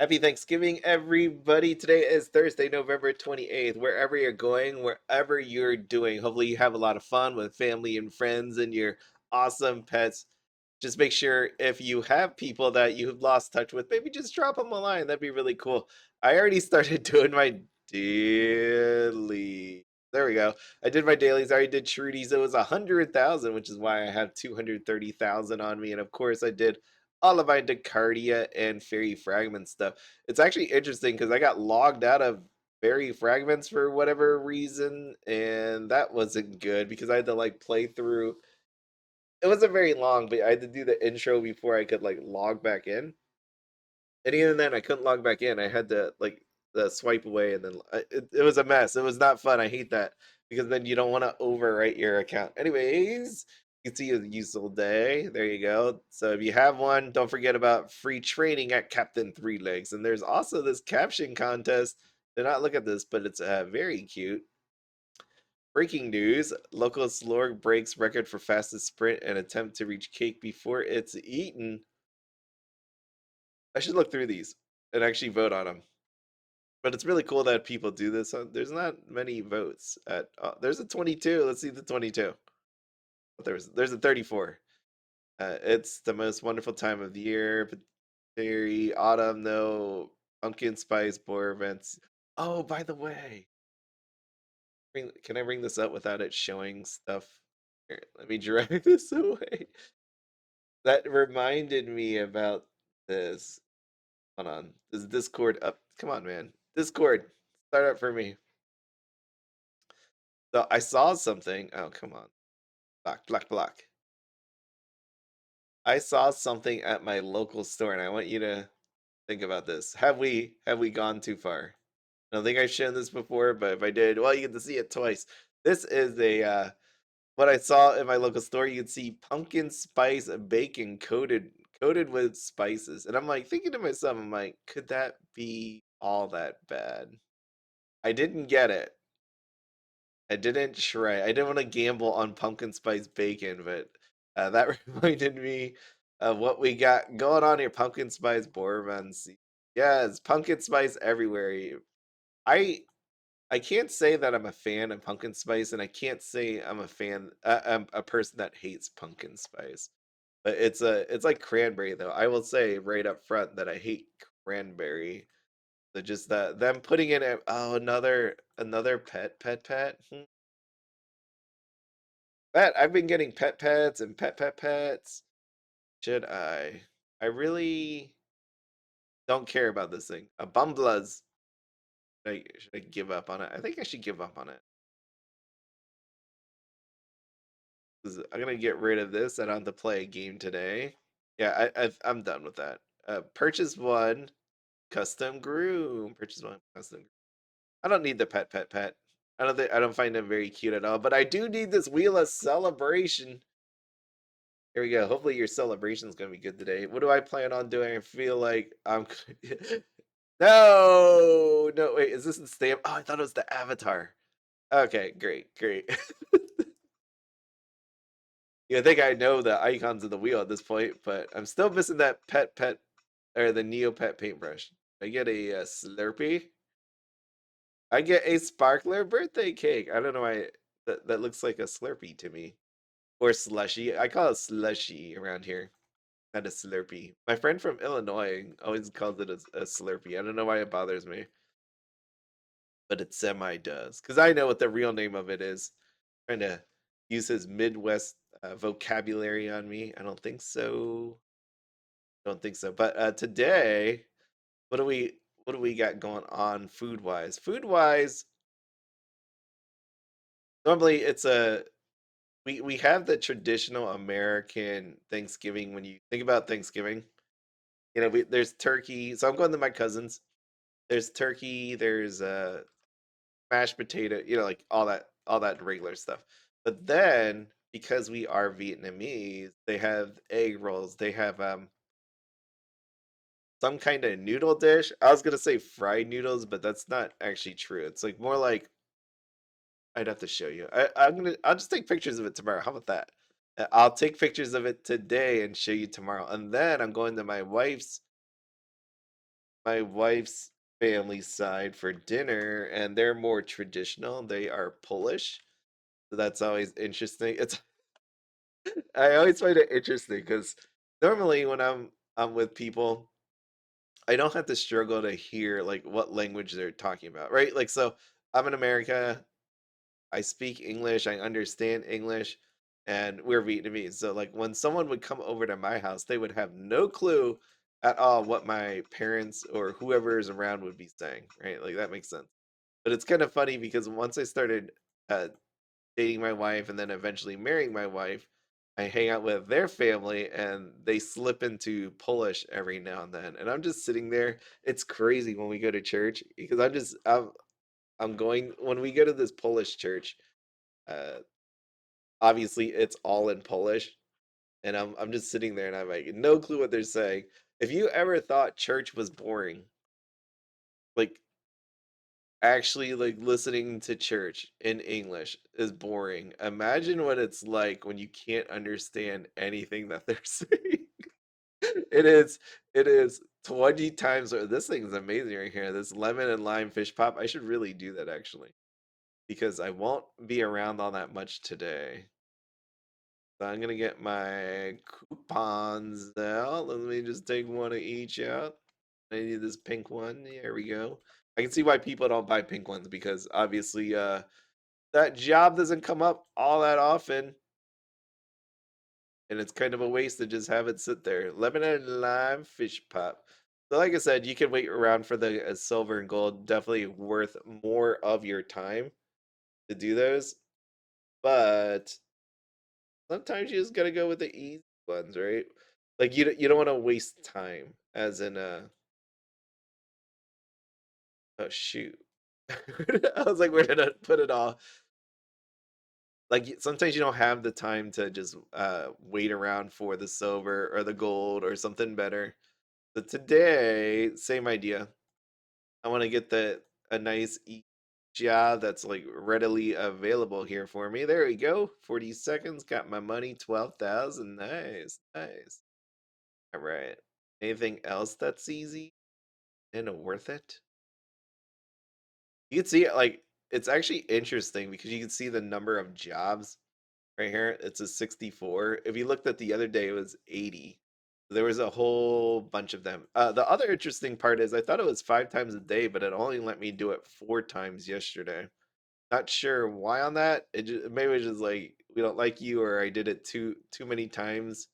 Happy Thanksgiving, everybody. Today is Thursday, November 28th. Wherever you're going, wherever you're doing, hopefully you have a lot of fun with family and friends and your awesome pets. Just make sure if you have people that you've lost touch with, maybe just drop them a line. That'd be really cool. I already started doing my daily. There we go. I did my dailies. I already did Trudy's. It was 100,000, which is why I have 230,000 on me. And of course, I did all of my Decardia and Fairy Fragment stuff. It's actually interesting because I got logged out of Fairy Fragments for whatever reason, and that wasn't good because I had to like play through. It wasn't very long, but I had to do the intro before I could like log back in. And even then, I couldn't log back in. I had to like swipe away, and then it was a mess. It was not fun. I hate that because then you don't want to overwrite your account. Anyways, you can see a useful day. There you go. So if you have one, don't forget about free training at Captain Three Legs. And there's also this caption contest. Do not look at this, but it's very cute. Breaking news: local Slorg breaks record for fastest sprint and attempt to reach cake before it's eaten. I should look through these and actually vote on them. But it's really cool that people do this. There's not many votes at. There's a 22. Let's see the 22. There's a 34. It's the most wonderful time of the year. Fairy autumn, though. Pumpkin spice boar events. Oh, by the way, can I bring this up without it showing stuff? Here, let me drag this away. That reminded me about this. Hold on. Is Discord up? Come on, man. Discord, start up for me. So I saw something. Oh, come on. Block. I saw something at my local store, and I want you to think about this. Have we gone too far? I don't think I've shown this before, but if I did, well, you get to see it twice. This is a what I saw in my local store. You can see pumpkin spice bacon coated with spices, and I'm like thinking to myself, I'm like, could that be all that bad? I didn't get it. I didn't try. I didn't want to gamble on pumpkin spice bacon, but that reminded me of what we got going on here. Pumpkin spice Bourbons. Yes, pumpkin spice everywhere. I I can't say that I'm a fan of pumpkin spice, and I can't say I'm a fan. I'm a person that hates pumpkin spice. But it's like cranberry though. I will say right up front that I hate cranberry. So just that them putting in it. Oh, another pet. I've been getting pets and pets. Should I? I really don't care about this thing. A Bumblaz. Should I give up on it? I think I should give up on it. 'Cause I'm gonna get rid of this. I don't have to play a game today. Yeah, I'm done with that. Purchase one, custom groom. Purchase one, custom. I don't need the pet. I don't find them very cute at all. But I do need this wheel of celebration. Here we go. Hopefully your celebration is gonna be good today. What do I plan on doing? I feel like I'm. No. Wait. Is this the stamp? Oh, I thought it was the avatar. Okay, great. You think I know the icons of the wheel at this point, but I'm still missing that pet or the Neopet paintbrush. I get a Slurpee. I get a sparkler birthday cake. I don't know why that looks like a Slurpee to me. Or slushy. I call it slushy around here. Not a Slurpee. My friend from Illinois always calls it a Slurpee. I don't know why it bothers me, but it semi does. Because I know what the real name of it is. Trying to use his Midwest vocabulary on me. I don't think so. Don't think so. But today, what do we got going on food wise? Food wise, normally it's a we have the traditional American Thanksgiving. When you think about Thanksgiving, there's turkey. So I'm going to my cousins. There's turkey. There's mashed potato. Like all that regular stuff. But then because we are Vietnamese, they have egg rolls. They have some kind of noodle dish. I was gonna say fried noodles, but that's not actually true. It's like more like I'd have to show you. I'll just take pictures of it tomorrow. How about that? I'll take pictures of it today and show you tomorrow. And then I'm going to my wife's my wife's family side for dinner, and they're more traditional. They are Polish, so that's always interesting. It's I always find it interesting because normally when I'm with people, I don't have to struggle to hear like what language they're talking about, right? Like so I'm in America, I speak English, I understand English, and we're Vietnamese. So like when someone would come over to my house, they would have no clue at all what my parents or whoever is around would be saying, right? Like that makes sense. But it's kind of funny because once I started uh, dating my wife and then eventually marrying my wife, I hang out with their family and they slip into Polish every now and then. And I'm just sitting there. It's crazy when we go to church because I'm going when we go to this Polish church. Uh, Obviously, it's all in Polish, and I'm just sitting there and I'm like no clue what they're saying. If you ever thought church was boring, like actually like listening to church in English is boring. Imagine what it's like when you can't understand anything that they're saying. It is it is 20 times this thing is amazing right here. This lemon and lime fish pop. I should really do that actually because I won't be around all that much today. So I'm gonna get my coupons out. Let me just take one of each out. I need this pink one. There we go. I can see why people don't buy pink ones because obviously that job doesn't come up all that often, and it's kind of a waste to just have it sit there. Lemon and lime fish pop. So, like I said, you can wait around for the silver and gold. Definitely worth more of your time to do those, but sometimes you just gotta go with the easy ones, right? Like you don't want to waste time, as in oh shoot. I was like, where did I put it all? Like sometimes you don't have the time to just wait around for the silver or the gold or something better. So today, same idea. I want to get the a nice job that's like readily available here for me. There we go. 40 seconds. Got my money. 12,000. Nice. Nice. All right. Anything else that's easy and worth it? You can see it like it's actually interesting because you can see the number of jobs right here. It's a 64. If you looked at the other day, it was 80. There was a whole bunch of them. The other interesting part is I thought it was 5 times a day, but it only let me do it 4 times yesterday. Not sure why on that. It just, maybe it's just like we don't like you, or I did it too many times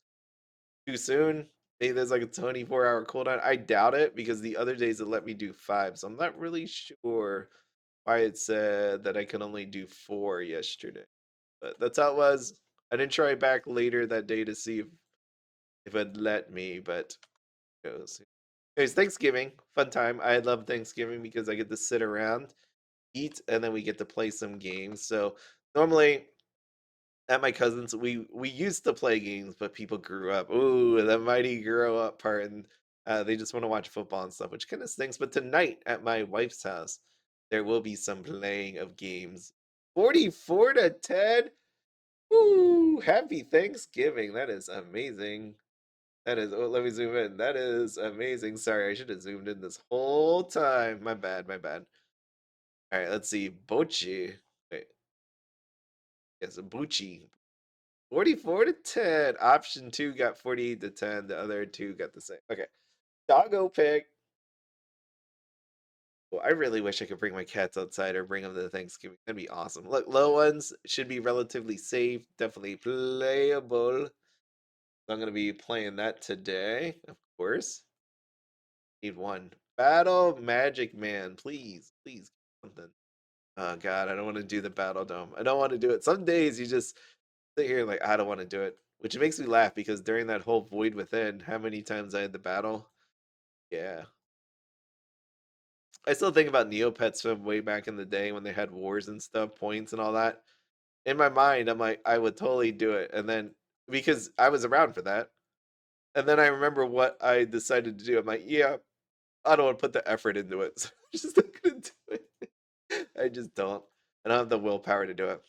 too soon. Maybe there's like a 24-hour cooldown. I doubt it because the other days it let me do 5, so I'm not really sure why it said that I could only do 4 yesterday. But that's how it was. I didn't try back later that day to see if it'd let me, but it goes. Anyways, Thanksgiving, fun time. I love Thanksgiving because I get to sit around, eat, and then we get to play some games. So normally at my cousins, we used to play games, but people grew up. Ooh, the mighty grow up part, and they just want to watch football and stuff, which kind of stinks. But tonight at my wife's house, there will be some playing of games. 44-10. Ooh, happy Thanksgiving. That is amazing. That is, oh, let me zoom in. That is amazing. Sorry, I should have zoomed in this whole time. My bad, my bad. All right, let's see. Bochi. Wait, yes, Bucci. 44-10. Option two got 48-10. The other two got the same. Okay. Doggo pick. Well, I really wish I could bring my cats outside or bring them to Thanksgiving. That'd be awesome. Look, low ones should be relatively safe, definitely playable. So I'm going to be playing that today, of course. Need one. Battle Magic Man. Please, please, something. Oh, God, I don't want to do the Battledome. I don't want to do it. Some days you just sit here like, I don't want to do it. Which makes me laugh because during that whole Void Within, how many times I had the battle? Yeah. I still think about Neopets from way back in the day when they had wars and stuff, points and all that. In my mind, I'm like, I would totally do it. And then, because I was around for that. And then I remember what I decided to do. I'm like, yeah, I don't want to put the effort into it. So I'm just not gonna do it. I just don't. I don't have the willpower to do it.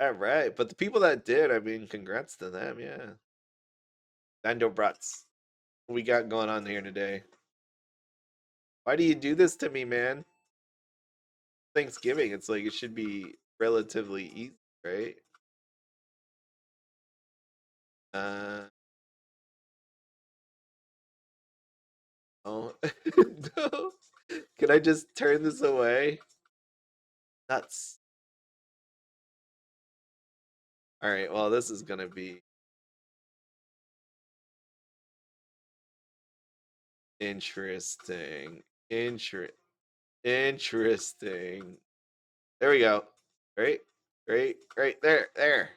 All right, but the people that did, I mean, congrats to them. Yeah, Landelbrots. What we got going on here today? Why do you do this to me, man? Thanksgiving, it's like it should be relatively easy, right? Uh oh. No. Can I just turn this away? Nuts. Alright, well this is gonna be interesting. Interesting. There we go. Right? Right there. There.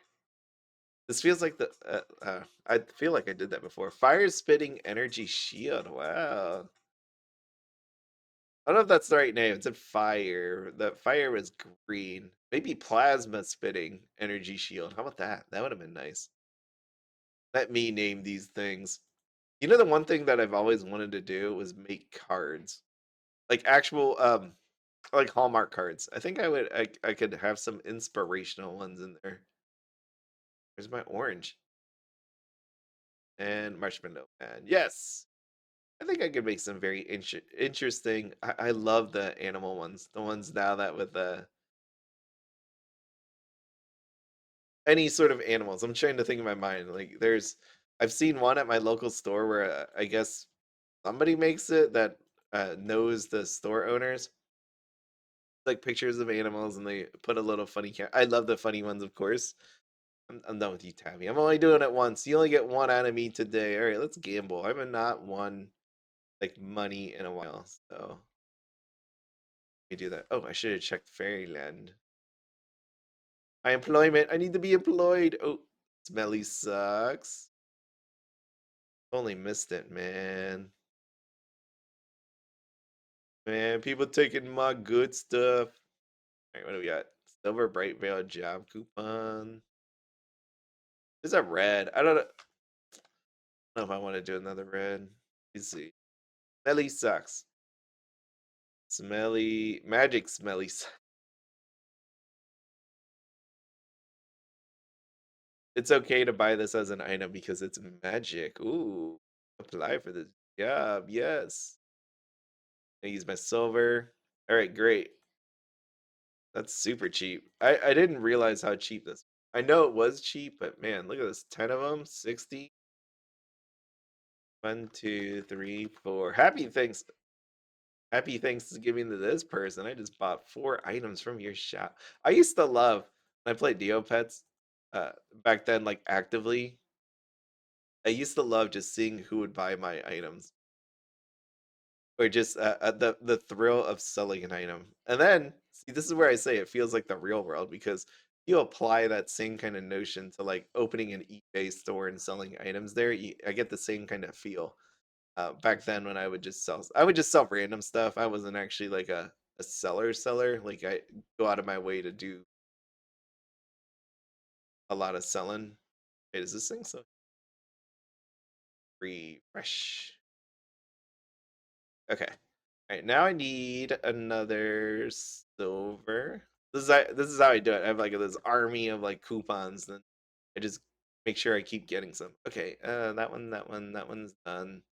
This feels like I feel like I did that before. Fire spitting energy shield. Wow. I don't know if that's the right name. It's a fire. The fire was green. Maybe plasma spitting energy shield. How about that? That would have been nice. Let me name these things. You know, the one thing that I've always wanted to do was make cards, like actual like Hallmark cards. I think I could have some inspirational ones in there. Where's my orange and marshmallow? And yes, I think I could make some very interesting. I love the animal ones, the ones now that with the any sort of animals. I'm trying to think in my mind. Like I've seen one at my local store where I guess somebody makes it that knows the store owners, like pictures of animals, and they put a little funny. I love the funny ones, of course. I'm done with you, Tavi. I'm only doing it once. You only get one out of me today. All right, let's gamble. I haven't not won like money in a while, so let me do that. Oh, I should have checked Faerieland. My employment. I need to be employed. Oh, smelly sucks. Only missed it, man. Man, people taking my good stuff. All right, what do we got? Silver Bright Veil job coupon. There's a red. I don't know if I want to do another red. Let's see. Smelly sucks. Smelly magic smelly sucks. It's okay to buy this as an item because it's magic. Ooh. Apply for this job. Yes. I use my silver. All right, great. That's super cheap. I didn't realize how cheap this. I know it was cheap, but man, look at this. 10 of them, 60. 1, 2, 3, 4. Happy Thanksgiving to this person. I just bought 4 items from your shop. I used to love when I played Neopets, back then, like actively. I used to love just seeing who would buy my items, or just the thrill of selling an item. And then, see, this is where I say it feels like the real world, because you apply that same kind of notion to like opening an eBay store and selling items there. I get the same kind of feel. Back then, when I would just sell random stuff. I wasn't actually like a seller. Like I go out of my way to do a lot of selling. Wait, is this thing so refresh? Okay. All right, now I need another silver. This is how I do it. I have like this army of like coupons, then I just make sure I keep getting some. Okay, that one's done.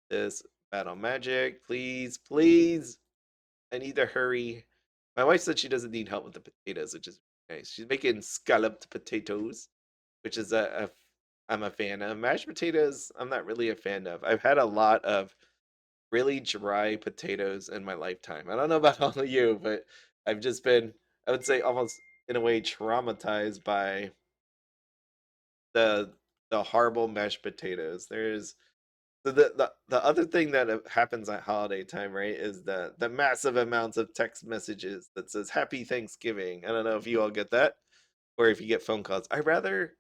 This battle magic, please, please. I need to hurry. My wife said she doesn't need help with the potatoes, which is nice. She's making scalloped potatoes, which is I'm a fan of. Mashed potatoes, I'm not really a fan of. I've had a lot of really dry potatoes in my lifetime. I don't know about all of you, but I've just been, I would say, almost in a way traumatized by the the horrible mashed potatoes. There's the other thing that happens at holiday time, right, is the massive amounts of text messages that says Happy Thanksgiving. I don't know if you all get that, or if you get phone calls. I'd rather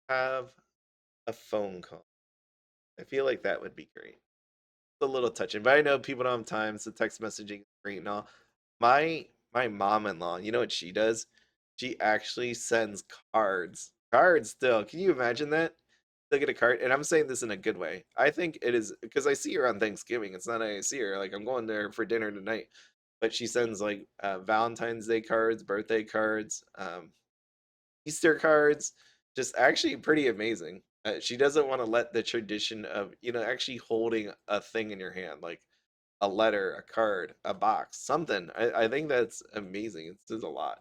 have a phone call. I feel like that would be great. It's a little touching, but I know people don't have time, so text messaging is great and all. My mom-in-law, you know what she does? She actually sends cards. Cards still. Can you imagine that? They'll get a card, and I'm saying this in a good way. I think it is because I see her on Thanksgiving. It's not I see her like I'm going there for dinner tonight, but she sends like Valentine's Day cards, birthday cards, Easter cards. Just actually pretty amazing. She doesn't want to let the tradition of actually holding a thing in your hand, like a letter, a card, a box, something. I think that's amazing. It says a lot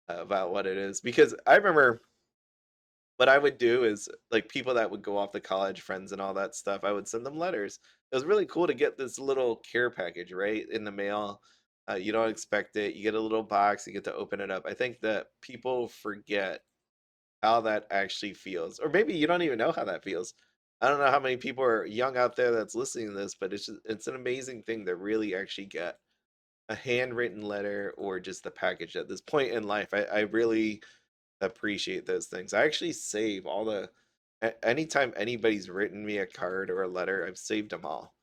about what it is because I remember what I would do is like people that would go off to college, friends and all that stuff, I would send them letters. It was really cool to get this little care package, right, in the mail. You don't expect it. You get a little box, you get to open it up. I think that people forget how that actually feels. Or maybe you don't even know how that feels. I don't know how many people are young out there that's listening to this, but it's an amazing thing to really actually get a handwritten letter or just a package at this point in life. I really appreciate those things. I actually save all the anytime anybody's written me a card or a letter, I've saved them all.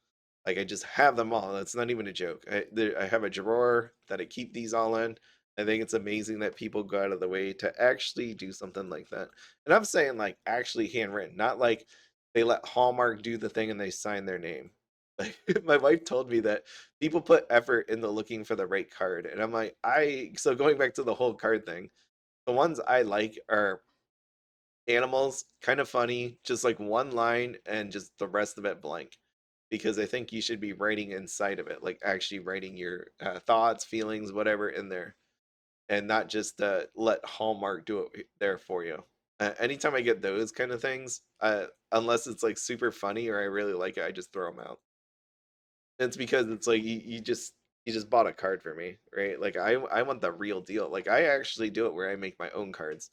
Like I just have them all. That's not even a joke. I have a drawer that I keep these all in. I think it's amazing that people go out of the way to actually do something like that. And I'm saying like actually handwritten, not like they let Hallmark do the thing and they sign their name. Like my wife told me that people put effort into looking for the right card. And I'm like, so going back to the whole card thing, the ones I like are animals, kind of funny, just like one line and just the rest of it blank. Because I think you should be writing inside of it, like actually writing your thoughts, feelings, whatever in there, and not just let Hallmark do it there for you. Anytime I get those kind of things, unless it's like super funny or I really like it, I just throw them out. It's because it's like you just bought a card for me, right? Like I want the real deal. Like I actually do it where I make my own cards.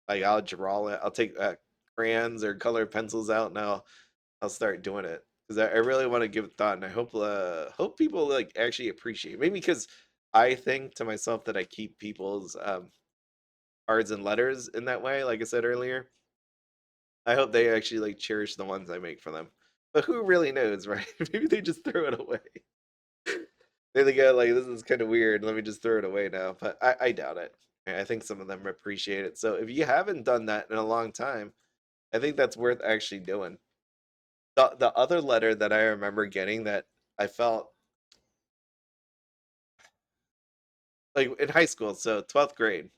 Like I'll draw it. I'll take crayons or colored pencils out and I'll start doing it because I really want to give it thought and I hope people like actually appreciate it. Maybe because I think to myself that I keep people's cards and letters in that way. Like I said earlier, I hope they actually like cherish the ones I make for them. But who really knows, right? Maybe they just throw it away. They go like, "This is kind of weird. Let me just throw it away now." But I doubt it. I think some of them appreciate it. So if you haven't done that in a long time, I think that's worth actually doing. The other letter that I remember getting that I felt like in high school, so 12th grade,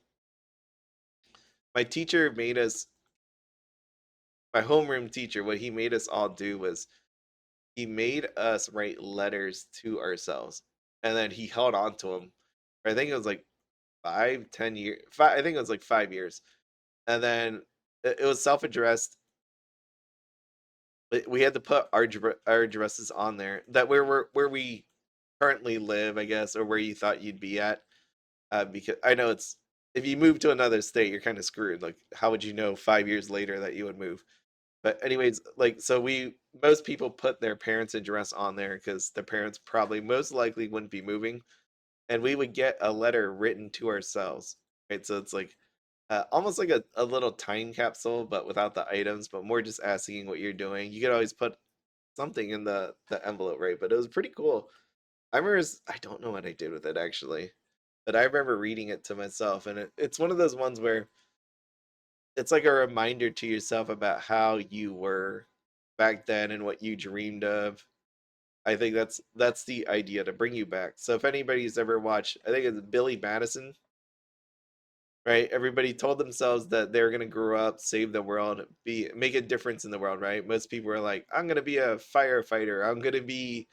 my teacher made us, my homeroom teacher, what he made us all do was he made us write letters to ourselves, and then he held on to them. I think it was like 5, 10 years. I think it was like 5 years and then it was self-addressed. We had to put our addresses on there that where we currently live, I guess, or where you thought you'd be at. Because I know it's if you move to another state, you're kind of screwed. Like, how would you know 5 years later that you would move? But anyways, like so we most people put their parents' address on there because their parents probably most likely wouldn't be moving, and we would get a letter written to ourselves. Right, so it's like almost like a little time capsule, but without the items, but more just asking what you're doing. You could always put something in the envelope, right? But it was pretty cool. I remember, I don't know what I did with it actually, but I remember reading it to myself, and it's one of those ones where it's like a reminder to yourself about how you were back then and what you dreamed of. I think that's the idea to bring you back. So if anybody's ever watched, I think it's Billy Madison, right? Everybody told themselves that they're gonna grow up, save the world, be make a difference in the world, right? Most people are like, I'm gonna be a firefighter, I'm gonna be,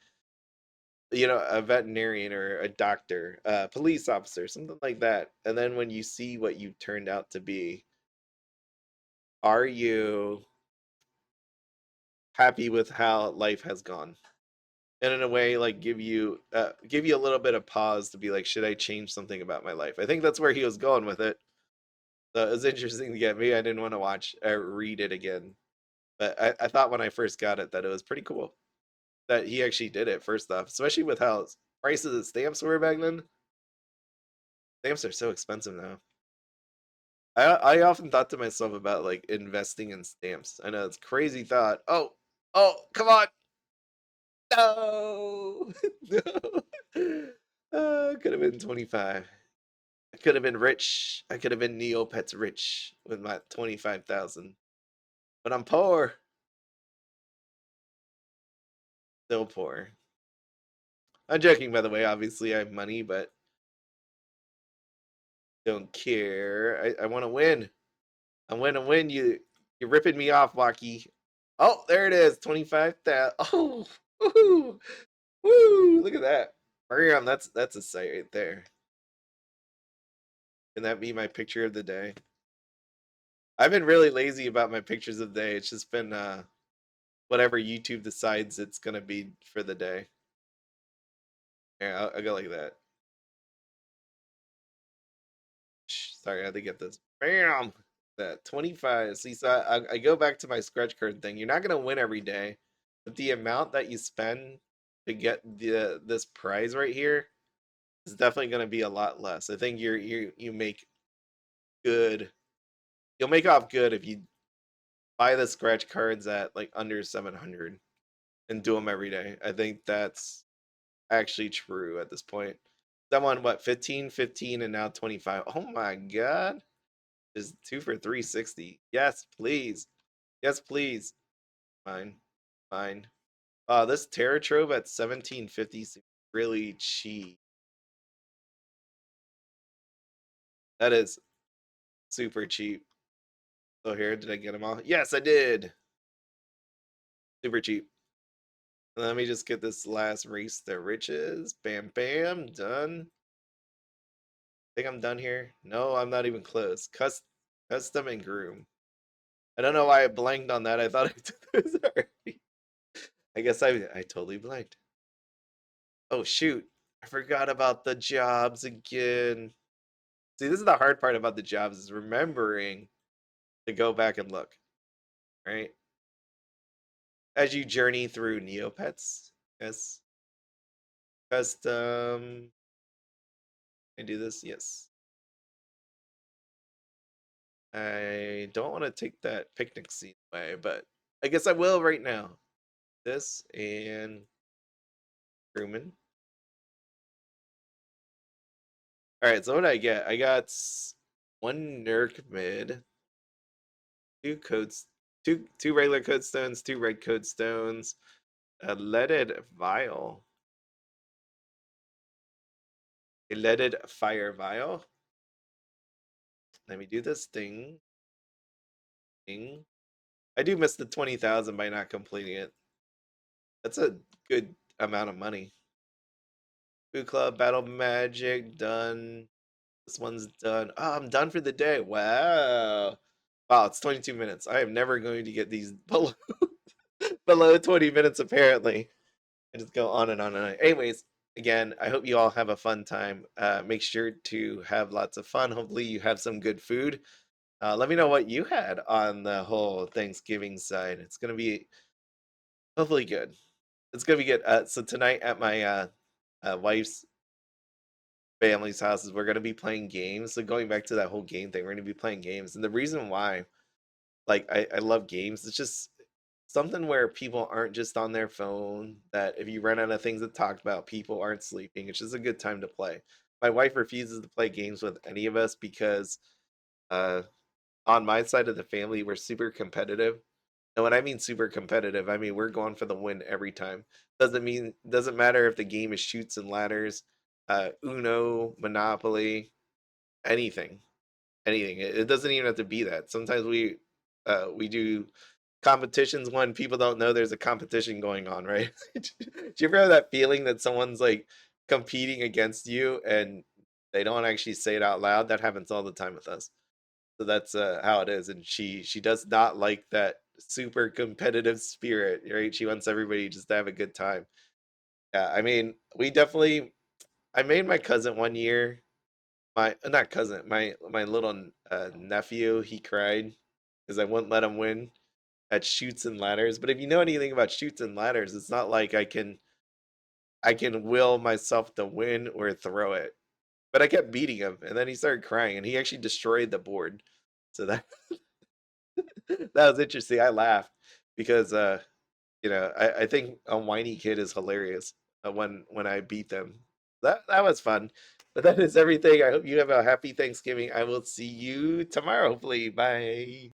a veterinarian or a doctor, a police officer, something like that. And then when you see what you turned out to be, are you happy with how life has gone? And in a way, like give you a little bit of pause to be like, should I change something about my life? I think that's where he was going with it. So it was interesting to get me. I didn't want to read it again. But I thought when I first got it that it was pretty cool that he actually did it first off, especially with how prices of stamps were back then. Stamps are so expensive now. I often thought to myself about like investing in stamps. I know it's crazy thought. Oh, come on. No. No. Could have been 25. I could have been rich. I could have been Neopets rich with my 25,000. But I'm poor. Still poor. I'm joking, by the way. Obviously, I have money, but don't care. I want to win. I want to win. You're ripping me off, Wacky. Oh, there it is. 25,000. Oh, woohoo. Woo! Look at that. Mariam, that's a sight right there. Can that be my picture of the day? I've been really lazy about my pictures of the day. It's just been whatever YouTube decides it's gonna be for the day. Yeah, I'll go like that. Sorry, I had to get this. Bam! That 25. See, so I go back to my scratch card thing. You're not gonna win every day, but the amount that you spend to get this prize right here is definitely gonna be a lot less. I think you make good. You'll make off good if you buy the scratch cards at like under 700 and do them every day. I think that's actually true at this point. Someone what 15, 15, and now 25. Oh my god. Is 2 for 360. Yes, please. Yes, please. Fine. Fine. This Terra Trove at 1750 seems really cheap. That is super cheap. So here, did I get them all? Yes, I did. Super cheap. Let me just get this last race to riches. Bam, bam. Done. Think I'm done here? No, I'm not even close. Custom and groom. I don't know why I blanked on that. I thought I did this already. I guess I totally blanked. Oh shoot. I forgot about the jobs again. See, this is the hard part about the jobs is remembering to go back and look, right? As you journey through Neopets. Yes. Custom. Can I do this? Yes. I don't want to take that picnic scene away, but I guess I will right now. This and crewman. All right, so what did I get? I got one Nerk mid, two codes, two regular code stones, two red code stones, a leaded vial, a leaded fire vial. Let me do this thing. Thing. I do miss the 20,000 by not completing it. That's a good amount of money. Food Club, Battle Magic, done. This one's done. Oh, I'm done for the day. Wow. Wow, it's 22 minutes. I am never going to get these below 20 minutes, apparently. I just go on and on and on. Anyways, again, I hope you all have a fun time. Make sure to have lots of fun. Hopefully, you have some good food. Let me know what you had on the whole Thanksgiving side. It's going to be hopefully good. It's going to be good. So, tonight at my wife's family's houses, we're going to be playing games. So, going back to that whole game thing, we're going to be playing games. And the reason why, like, I love games, it's just something where people aren't just on their phone, that if you run out of things to talk about, people aren't sleeping. It's just a good time to play. My wife refuses to play games with any of us because uh, on my side of the family, we're super competitive. And when I mean super competitive, I mean we're going for the win every time. Doesn't matter if the game is shoots and ladders, Uno, Monopoly, anything, anything. It doesn't even have to be that. Sometimes we do competitions when people don't know there's a competition going on, right? Do you ever have that feeling that someone's like competing against you and they don't actually say it out loud? That happens all the time with us. So that's how it is, and she does not like that super competitive spirit, right? She wants everybody just to have a good time. Yeah, I mean, we definitely. I made my cousin one year. My not cousin, my little nephew. He cried because I wouldn't let him win at shoots and ladders. But if you know anything about shoots and ladders, it's not like I can will myself to win or throw it. But I kept beating him, and then he started crying, and he actually destroyed the board. So that that was interesting. I laughed because I think a whiny kid is hilarious when I beat them. That was fun. But that is everything. I hope you have a happy Thanksgiving. I will see you tomorrow, hopefully. Bye.